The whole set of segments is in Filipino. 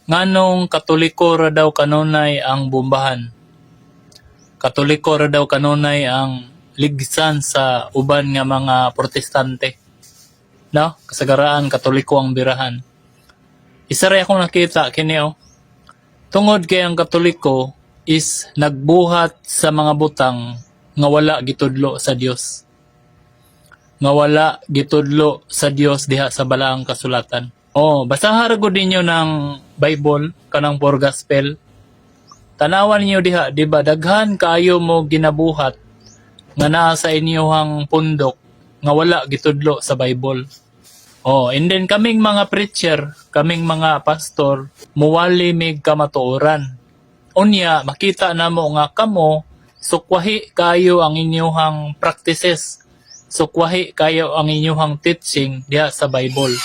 Nganong Katoliko ra daw kanunay ang bombahan. Katoliko ra daw kanunay ang ligsan sa uban nga mga protestante. No? Kasagaraan Katoliko ang birahan. Isa rin akong nakita kini Tungod kay ang Katoliko is nagbuhat sa mga butang nga wala gitudlo sa Dios. Nga wala gitudlo sa Dios diha sa balaang kasulatan. Basahan ra gud ninyo ng Bible kanang for gospel. Tanawan niyo diha, di ba daghan kaayo mo ginabuhat nga naa sa inyong pundok nga wala gitudlo sa Bible. And then kaming mga preacher, kaming mga pastor, muwali mig kamatuoran. Unya makita namo nga kamo sukwahi kayo ang inyong practices. Sukwahi kayo ang inyong teaching diha sa Bible.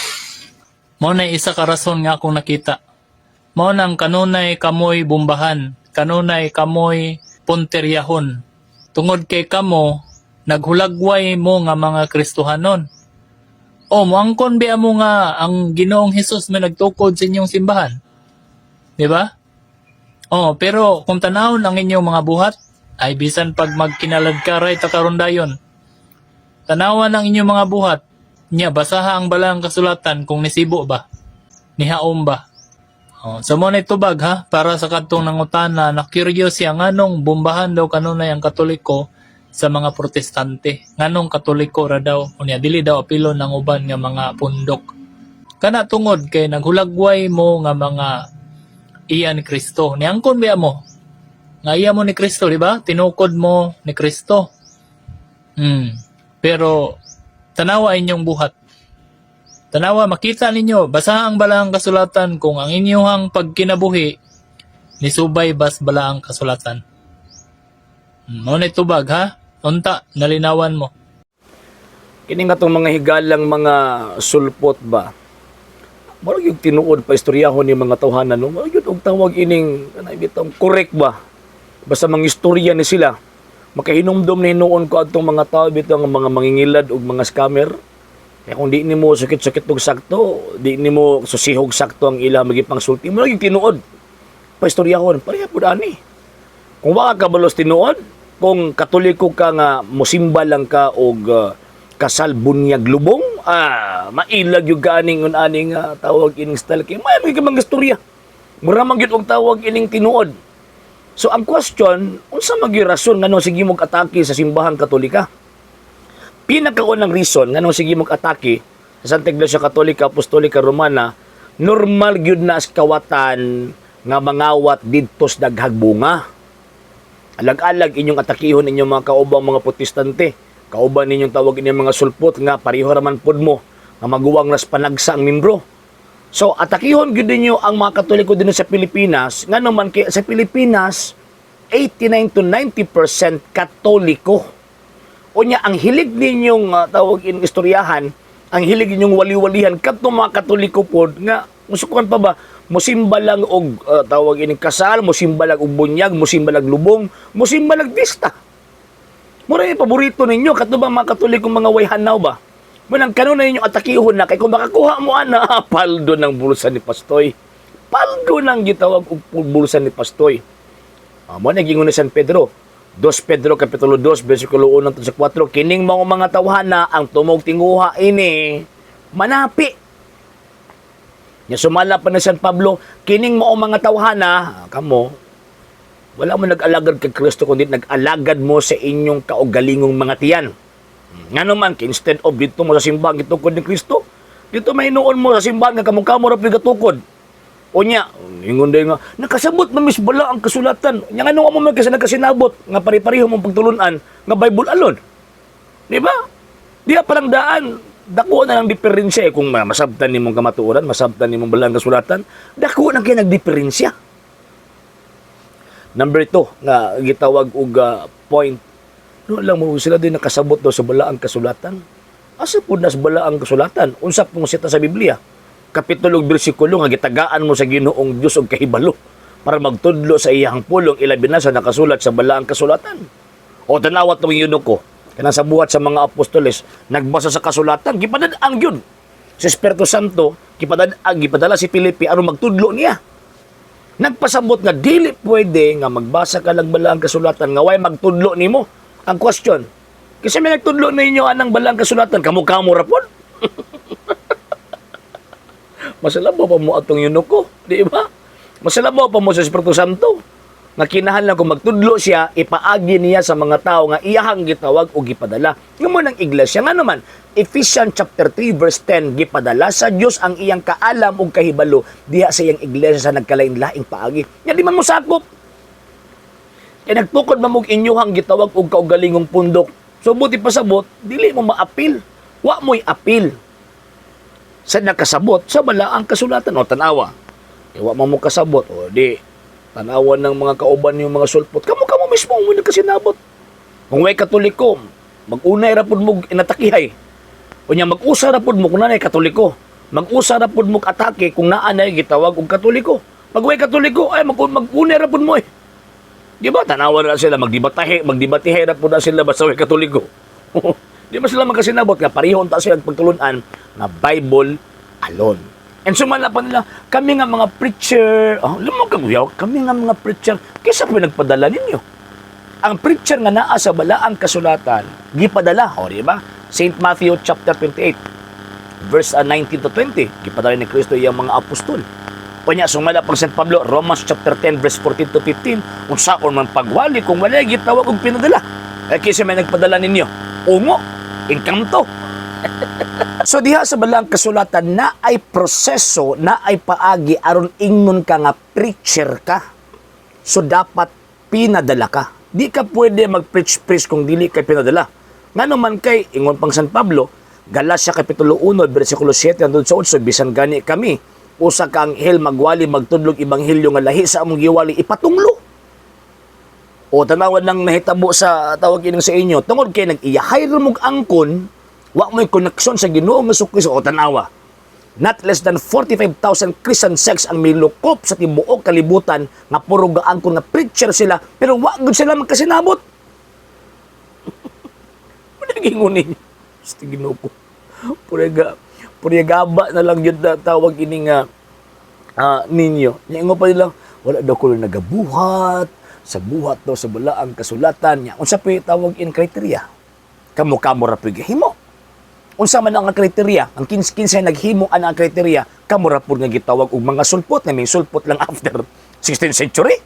Mao na isa ka rason nga akong nakita. Mao nang kanunay kamoy bombahan, kanunay kamoy punteryahon. Tungod kay kamo naghulagway mo nga mga Kristohanon. Moangkon biya mo nga ang Ginoong Hesus may nagtukod sa inyong simbahan. Di ba? Pero kung tanawon ang inyong mga buhat, ay bisan pag magkinalad ka ray takaron dayon. Tanawan ang inyong mga buhat, nya basaha ang balang kasulatan kung nisibo ba, nihaom ba. So mo na itubag para sa kadtong nangutana na curious siya nganong bombahan daw kanunay ang Katoliko sa mga protestante. Nganong Katoliko ra daw, unya dili daw apilo ng uban nga mga pundok. Kana tungod kay naghulagway mo nga mga iya ni Kristo. Niangkon biya mo. Nga iya mo ni Kristo, di ba? Tinukod mo ni Kristo. Pero tanawa inyong buhat. Tanawa, makita ninyo, basa ang balaang kasulatan kung ang inyong pagkinabuhi nisubay bas balaang kasulatan. Ngunit tubag unta, nalinawan mo. Kini nga itong mga higalang mga sulpot ba? Marag yung tinuod pa istoryahon ni mga tawhanan, marag yung tawag ining, correct ba? Basta mga istorya ni sila. Makahinumdom na hinuon ko atong mga tao bitong mga mangingilad o mga scammer. Kaya kung di ni mo sakit-sakit og sakto, di ni mo susihog sakto ang ila magipang sulti mo, yung tinuod. Paistoryahon, pareha po ani. Kung baka ka balos tinuod, kung Katoliko ka nga musimba lang ka og kasal bunyag lubong, mailag yung ganing aning tawag ining style kay may mga istorya. Mura man gyud og tawag ining tinuod. So ang question, unsa magirason ngano sige mong atake sa simbahang Katolika? Pinakaunang reason ngano sige mong atake sa Santa Iglesia Katolika Apostolika Romana, normal gyud na as kawatan nga mangawat didto sa daghag bunga. Alag-alag inyong atakihon inyong mga kaubang mga protestante. Kauban ninyong tawag inyong mga sulpot nga pareho raman pod mo nga maguwang nas panagsa ang membro. So, atakihon gyud ninyo ang mga Katoliko din sa Pilipinas. Ngano man kay sa Pilipinas, 89 to 90% Katoliko. Unya ang hilig ninyong tawag in istoryahan, ang hilig ninyong wali-walihan kadto mga Katoliko pod nga musukan pa ba musimba lang og tawag ining kasal, musimba lang og bunyag, musimba lang lubong, musimba lang pista. Mura yung paborito ninyo kadto ba mga Katoliko mga wayhanaw ba? Munang kanunay ninyong atakihon na kay kung makakuha mo paldo ng bulsa ni Pastoy. Paldo ng gitawag og bulsa ni Pastoy. Mo na gingon ni San Pedro. 2 Pedro kapitulo 2 bersikulo 1 hangtod sa 4, kining mga tawhana ang tumog tinguha ini manapi. Nya sumala pa ni San Pablo, kining mga tawhana kamo wala mo nag-alagad kay Kristo kundi nag-alagad mo sa inyong kaugalingong mga tiyan. Ngano man instead of dito mo sa simbahan gitukod ni Kristo, dito may noon mo sa simbahan nga kamukha mo ra pigatukod. Unya, ingon day nga nakasabot man mis bala ang kasulatan. Nya ngano mo man kasi nagkasinabot nga pare-pareho mong pagtulunan nga Bible alone. Di ba? Diya parang daan dako na lang diferensya kung masabtan nimong kamatuoran, masabtan nimong bala ang kasulatan, dako na kay nagdiferensya. Number 2 nga gitawag og point. No lang mo sila din nakasabot daw sa balaang kasulatan. Asa pud nas balaang kasulatan? Unsa pong sita sa Biblia? Kapitulo ug bersikulo nga gitagaan mo sa Ginoong Dios og kahibalo para magtudlo sa iyang pulong ilabi na sa nakasulat sa balaang kasulatan. O tanawat tong yunuko kana sa buhat sa mga apostoles nagbasa sa kasulatan gipadad-ang gyud. Si Espiritu Santo gipadala si Filipe aron magtudlo niya. Nagpasabot nga dili pwede nga magbasa ka lang balang kasulatan nga way magtudlo nimo. Ang question, kasi may nagtudlo ninyo anang balang kasulatan, kamo-kamo ra pod. Masalabaw pa mo atong yunuko, di ba? Masalabaw pa mo sa Espiritu Santo. Nga kinahanglan kung magtudlo siya, ipaagi niya sa mga tao nga iyahang gitawag o gipadala. Nga mo ng iglesia nga naman, Ephesians chapter 3 verse 10, gipadala sa Dios ang iyang kaalam o kahibalo diha sa iyang iglesia sa nagkalain-laing paagi. Nga di man mo sakop. Kaya nagtukod man mo inyuhang gitawag o kaugalingong pundok. So buti pasabot, dili mo maapil. Wa mo'y apil. Sa nakasabot, sa balaang kasulatan o tanawa. Wa mo kasabot o di tanawan ng mga kauban yung mga sulpot. Kamo mismo mo nagkasinabot. Kung may katoliko, mag-unay rapod mo inatakihay. O niya, mag-usa rapod mo kung nanay katoliko. Mag-usa rapod mo atake kung naanay gitawag og katoliko. Pag may katoliko, ay mag-unay rapod mo eh. Di ba? Tanawan na sila, magdibatihe rapod na sila basta may katoliko. Di ba sila magkasinabot nga parihon ta sila pagtulunan na Bible alone. And sumala pa nila, kami nga mga preacher, kami nga mga preacher, kaysa po nagpadala ninyo. Ang preacher nga naa sa balaang kasulatan, gipadala, o di ba? St. Matthew chapter 28, verse 19 to 20, gipadala ni Kristo iyang mga apostol. O niya, sumala pang St. Pablo, Romans chapter 10, verse 14 to 15, kung saan man pagwali, kung wala, gitawag og pinadala. Kaysa may nagpadala ninyo, ungo, inkanto. So diha sa balang kasulatan na ay proseso, na ay paagi aron ingnon ka nga preacher ka. So dapat pinadala ka. Di ka pwede mag-preach kung dili ka pinadala. Nga naman kay ingon pang San Pablo, Galacia kapitulo 1 bersikulo 7 hangtod sa 8, bisan gani kami usa ka anghel magwali magtudlog ebanghelyo nga lahi sa among giwali ipatunglo. O tanawan nang nahitabo sa tawag ining sa inyo, tungod kay nag-iyahay ra mog angkon, wa mo'y koneksyon sa Ginoo nga Jesucristo o tanawa. Not less than 45,000 Christian sects ang milukop sa tibuok kalibutan nga puro gaangkon nga preacher sila pero wa gud sila magkasinabot. Gingon ninyo. Sa Ginoo ko. Purigaba na lang yun na tawag ini nga ninyo. Nga pa nila, wala daw ko nagabuhat, sa buhat daw sa balaang kasulatan niya. Unsa pa tawag in criteria? Kamo ra pigihimo. Unsa man ang kriteria, ang kinsa naghimo ang kriteria, kamo ra pud nga gitawag og mga sulpot na may sulpot lang after 16th century.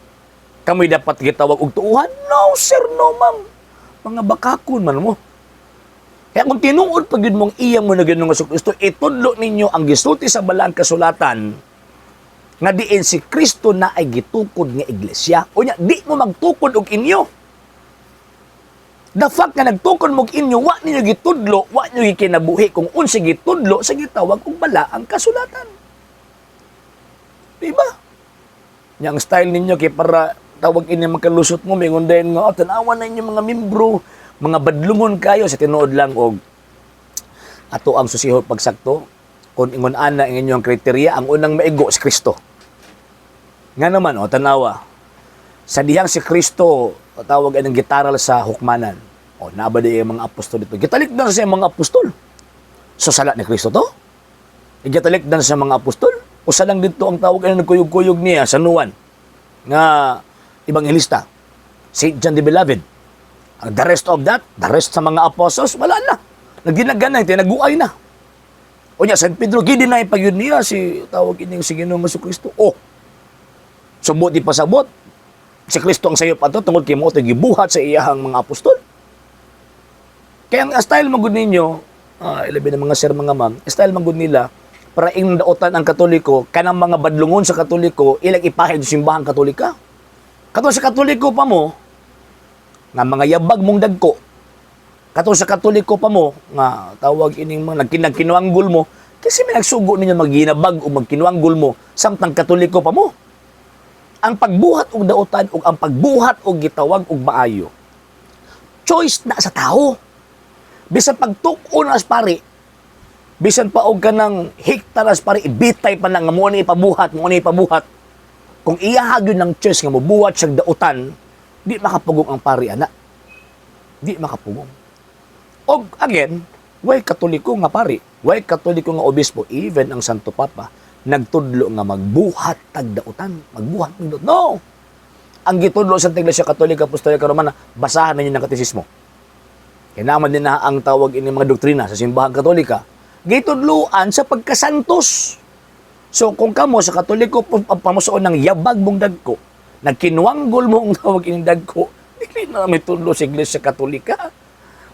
Kamoy dapat gitawag og tuuhan? No sir, no ma'am. Mga bakakon man mo. Kaya kung tinuod pag yun mong iyang mo na gano'n nga Kristo, itudlo ninyo ang gisulti sa balaang kasulatan nga diin si Kristo na ay gitukod nga iglesia. O niya, di mo magtukod og inyo. The fact nga nagtukod mo og inyo, wa ninyo gitudlo, wa ninyo gikinabuhi kung unsa gitudlo sa gitawag og balaang kasulatan. Diba? Yang style ninyo kay para tawag ini makalusot mo, may ngundayin nga, tanawan na inyo mga membro, mga badlungon kayo sa tinuod lang og ato ang susiho pagsakto kung ingon ana ang inyong kriteriya ang unang maigo si Kristo. Nga naman tanawa sa dihang si Kristo tawag ang gitaral sa hukmanan. Nabada yung mga apostol dito. Gitalikdan sa mga apostol. So sala ni Kristo to? Gitalikdan sa mga apostol? O salang dito ang tawag ang nagkuyog-kuyog niya sa nuwan nga ebanghelista, St. John the Beloved. The rest of that, the rest sa mga apostles, wala na. Nagdinagan na, tinaguay na. O niya, San Pedro, gidinay pa yun niya si tawag ining si Ginoong Jesucristo. Subot di pasabot. Si Kristo ang sayo pa ito, tungkol kay mo ito, gibuhat sa iyahang mga apostol. Kaya ang style magud ninyo, ilabi ng mga sir, mga ma'am, style magud nila, para ingdautan ang Katoliko, kanang mga badlungon sa Katoliko, ilang ipahid sa simbahang Katolika. Katong sa Katoliko pa mo, nga mga yabag mong dagko, katong sa Katoliko pa mo, nga tawag ining mga nagkinuanggol mo, kasi may nagsugo ninyo magginabag o magkinuanggol mo, samtang Katoliko pa mo. Ang pagbuhat og dautan o ang pagbuhat og gitawag og maayo, choice na sa tao. Bisan pagtuk-on as pari, bisan pa og kanang hektar as pari, ibitay pa na nga mo ni ipabuhat. Kung iyahag yun ng choice nga mobuhat siyang dautan, di makapugong ang pari, ana. Di makapugong. Og again, way Katoliko nga pari, way Katoliko nga obispo, even ang Santo Papa, nagtudlo nga magbuhat tagdautan, magbuhat ng daot. No! Ang gitudlo sa Iglesia Katolika, Apostolika Romana, basahan ninyo ng katisismo. Kinaman din na ang tawag ini mga doktrina sa simbahan Katolika, gitudluan sa pagkasantos. So kung kamo sa Katoliko pamusuon ng yabag mong dagko, nagkinwanggol mo ang tawag ini dagko, dili na may tudlo sa Iglesia Katolika.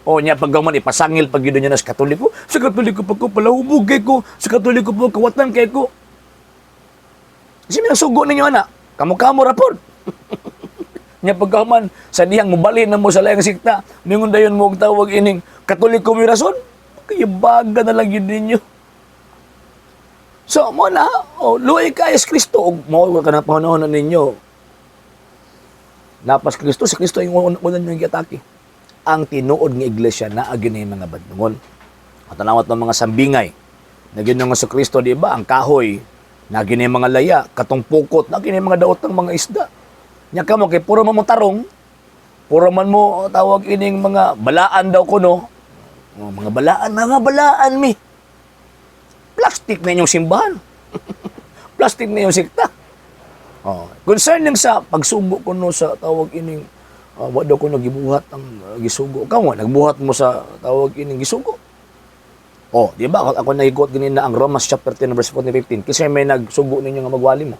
O niya paggaman ipasangil pag yun niya na sa Katoliko pa ko palahubog kay ko, sa Katoliko po kawatan kay ko. Kasi minasugo ninyo anak, kamo-kamo rapod. Nya pagkaman sa dihang mubalin na mo sa layang sikta, mingon dayon mo og tawag ining Katoliko mi rason, kayabaga na lang yun ninyo. So mo na, luoy ka is Kristo, og mo ka na panahon ninyo. Napas Kristo, si Kristo yung unang nyo giatake. Ang tinuod nga iglesia na agyon na yung mga badnungon. At tanawat ng mga sambingay, na ginong sa Kristo, di ba, ang kahoy, na yung mga laya, katong pukot, na yung mga daot ng mga isda. Nya ka mo, kay puro man mo tarong, puro man mo tawag ining mga balaan daw ko, no? Mga balaan, mi. Plastic na yung simbahan. Plastic na yung sikta. Concerning sa pagsugo ko no sa tawag ining wa daw ko nagibuhat ang gisugo. Kamo nagbuhat mo sa tawag ining gisugo. Di ba ako nahigot ganina ang Romans chapter 10 verse 14-15 kasi may nagsugo ninyo nga magwali mo.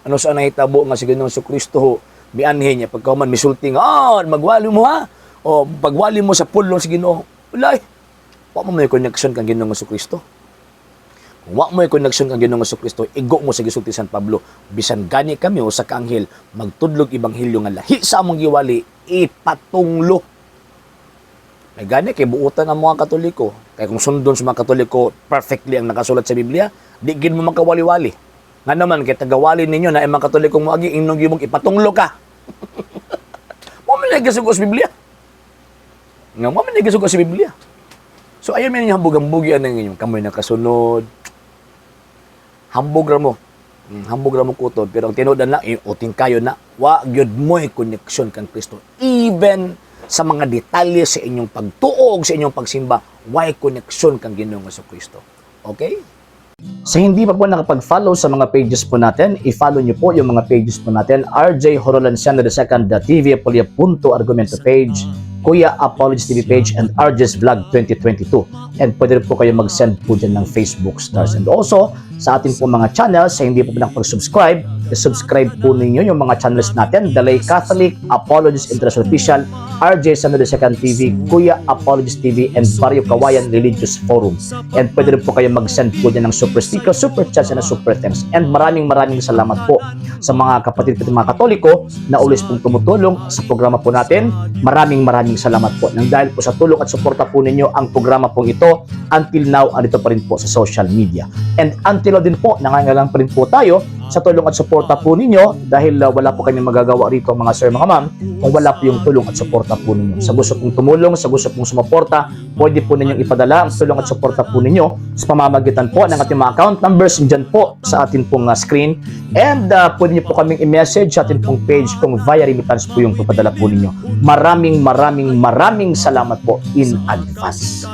Ano sa nahitabo nga si Ginoong Kristo mianhin niya pagkauman misulti nga magwali mo ha. Pagwali mo sa pulong si Ginoo. Wala. Wa mo may connection kang Ginoong Kristo. Kung wa mo connection kang Ginoong Kristo, igo mo sa gisulti San Pablo, bisan gani kami o sa kaanghel, magtudlog ibanghilyo nga lahi sa among giwali, ipatunglo. May gani, kay buutan ang mga Katoliko. Kaya kung sundon sa mga Katoliko, perfectly ang nakasulat sa Biblia, di gid mo makawali-wali. Nga naman, kay tagawali ninyo na mga Katolikong moagi, inong gibong ipatunglo ka. Mo man nagasugo sa Biblia. Nga mo man nagasugo sa Biblia. So, ayaw man yung hambog-hambugian ng inyong kamoy nakasunod. Hambog ra mo. Hambog ra mo kutod. Pero ang tinudan na, uting kayo na, wa gyud mo'y connection kang Kristo. Even sa mga detalye sa inyong pagtuog, sa inyong pagsimba, why connection kang Ginoong Kristo. Okay? Sa hindi pa po nakapag-follow sa mga pages po natin, i-follow nyo po yung mga pages po natin, RJ Horolanciano II, TV Apolia Punto Argumento page, Kuya Apologist TV page, and RJ's Vlog 2022. And pwede rin po kayo mag-send po dyan ng Facebook stars. And also, sa ating po mga channels, sa hindi po nakapag-subscribe, subscribe po ninyo yung mga channels natin, Dalay Catholic, Apologist International Official, RJ Sano II TV, Kuya Apologist TV, and Barrio Kawayan Religious Forum. And pwede rin po kayo mag-send po dyan ng super sticker, super chats, and super thanks. And maraming salamat po sa mga kapatid at mga Katoliko na ulis pong tumutulong sa programa po natin. Maraming salamat po. Nang dahil po sa tulong at suporta po ninyo, ang programa pong ito, until now, andito pa rin po sa social media. And until now din po, nangangailangan pa rin po tayo sa tulong at suporta po ninyo dahil wala po kayong magagawa rito mga sir, mga ma'am, kung wala po yung tulong at suporta po ninyo. Sa gusto pong tumulong, sa gusto pong sumuporta, pwede po ninyong ipadala ang tulong at suporta po ninyo sa pamamagitan po ng ating mga account numbers dyan po sa ating pong screen. And pwede niyo po kaming i-message sa ating pong page kung via remittance po yung papadala po ninyo. Maraming salamat po in advance.